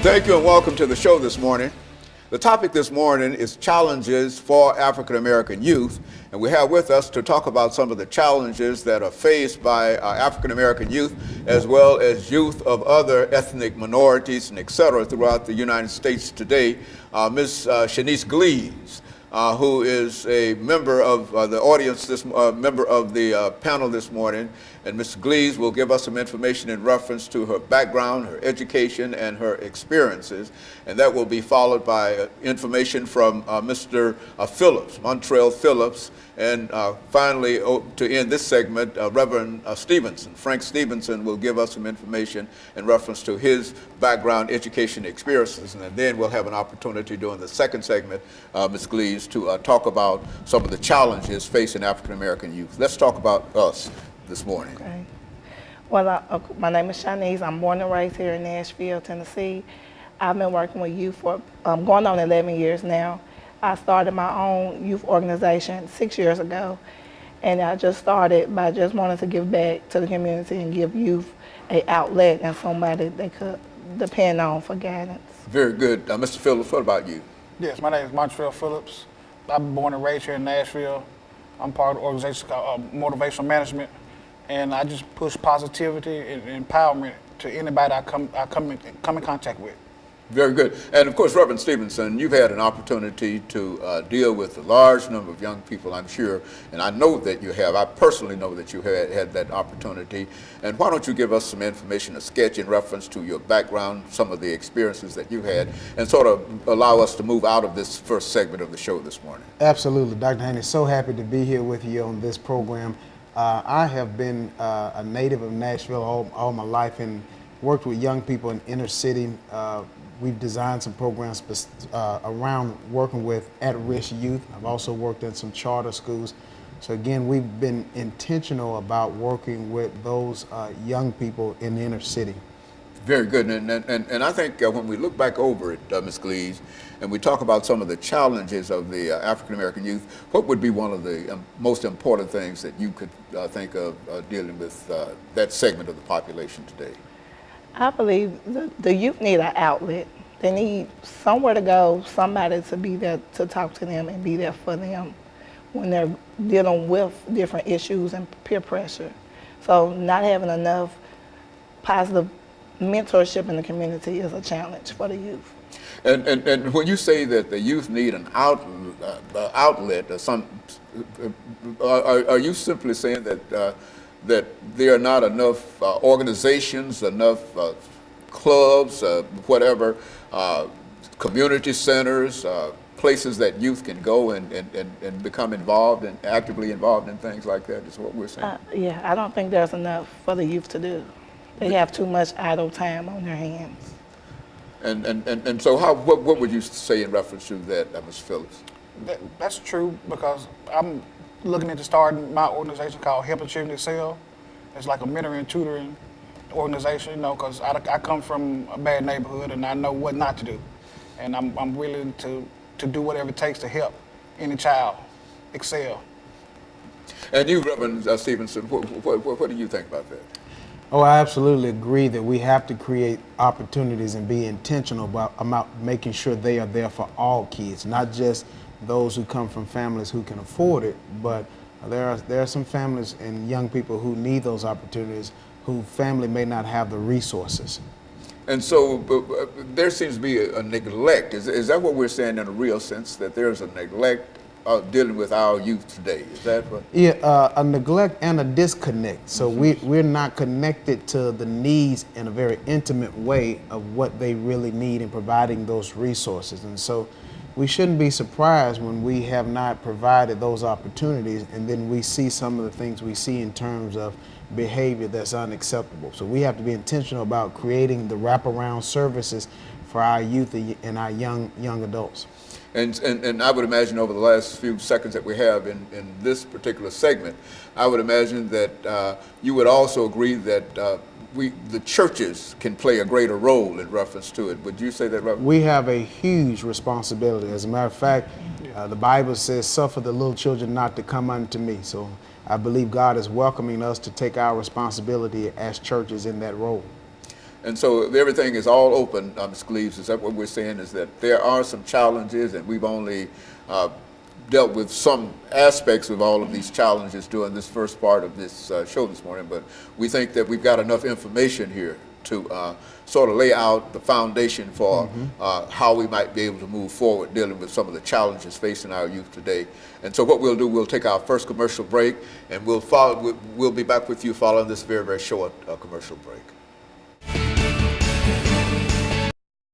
Thank you and welcome to the show this morning. The topic this morning is challenges for African American youth, and we have with us to talk about some of the challenges that are faced by African American youth as well as youth of other ethnic minorities and et cetera throughout the United States today. Ms. SGleaves, who is a member of the audience, member of the panel this morning. And Ms. SGleaves will give us some information in reference to her background, her education, and her experiences. And that will be followed by information from Mr. Phillips, Montreal Phillips. And finally, to end this segment, Reverend Stevenson, Frank Stevenson, will give us some information in reference to his background, education, experiences. And then we'll have an opportunity during the second segment, Ms. SGleaves, to talk about some of the challenges facing African American youth. Let's talk about us this morning. Okay. Well, my name is Shanice. I'm born and raised here in Nashville, Tennessee. I've been working with youth for going on 11 years now. I started my own youth organization 6 years ago, and I just started by just wanting to give back to the community and give youth an outlet and somebody they could depend on for guidance. Very good. Mr. Phillips, what about you? Yes, my name is Montreal Phillips. I've been born and raised here in Nashville. I'm part of the organization called Motivational Management, and I just push positivity and empowerment to anybody I come in contact with. Very good. And of course, Reverend Stevenson, you've had an opportunity to deal with a large number of young people, I'm sure, and I know that you have. I personally know that you had that opportunity. And why don't you give us some information, a sketch in reference to your background, some of the experiences that you've had, and sort of allow us to move out of this first segment of the show this morning. Absolutely, Dr. Haney. So happy to be here with you on this program. I have been a native of Nashville all my life and worked with young people in inner city. We've designed some programs around working with at-risk youth. I've also worked in some charter schools. So again, we've been intentional about working with those young people in the inner city. Very good. And I think when we look back over it, Ms. SGleaves, and we talk about some of the challenges of the African-American youth, what would be one of the most important things that you could think of dealing with that segment of the population today? I believe the youth need an outlet. They need somewhere to go, somebody to be there to talk to them and be there for them when they're dealing with different issues and peer pressure. So not having enough positive mentorship in the community is a challenge for the youth. And when you say that the youth need an outlet, or some, are you simply saying that that there are not enough organizations, enough clubs, whatever, community centers, places that youth can go and become involved and actively involved in things like that, is what we're saying? Yeah, I don't think there's enough for the youth to do. They have too much idle time on their hands. And so what would you say in reference to that, Mr. Phillips? That's true, because I'm looking into starting my organization called Helping Children Excel. It's like a mentoring and tutoring organization, because I come from a bad neighborhood and I know what not to do. And I'm willing to do whatever it takes to help any child excel. And you, Reverend Stevenson, what do you think about that? Oh, I absolutely agree that we have to create opportunities and be intentional about making sure they are there for all kids, not just those who come from families who can afford it, but there are some families and young people who need those opportunities, whose family may not have the resources. And so there seems to be a neglect. Is that what we're saying in a real sense, that there's a neglect dealing with our youth today? Is that what? Yeah, a neglect and a disconnect. So we're not connected to the needs in a very intimate way of what they really need in providing those resources. And so we shouldn't be surprised when we have not provided those opportunities and then we see some of the things we see in terms of behavior that's unacceptable. So we have to be intentional about creating the wraparound services for our youth and our young adults. And I would imagine over the last few seconds that we have in this particular segment, I would imagine that you would also agree that the churches can play a greater role in reference to it. Would you say that, Reverend? We have a huge responsibility. As a matter of fact, the Bible says, suffer the little children not to come unto me. So I believe God is welcoming us to take our responsibility as churches in that role. And so everything is all open, Ms. Gleaves. Is that what we're saying? Is that there are some challenges, and we've only dealt with some aspects of all of these challenges during this first part of this show this morning, but we think that we've got enough information here to sort of lay out the foundation for how we might be able to move forward dealing with some of the challenges facing our youth today. And so what we'll do, we'll take our first commercial break, and we'll be back with you following this very, very short commercial break.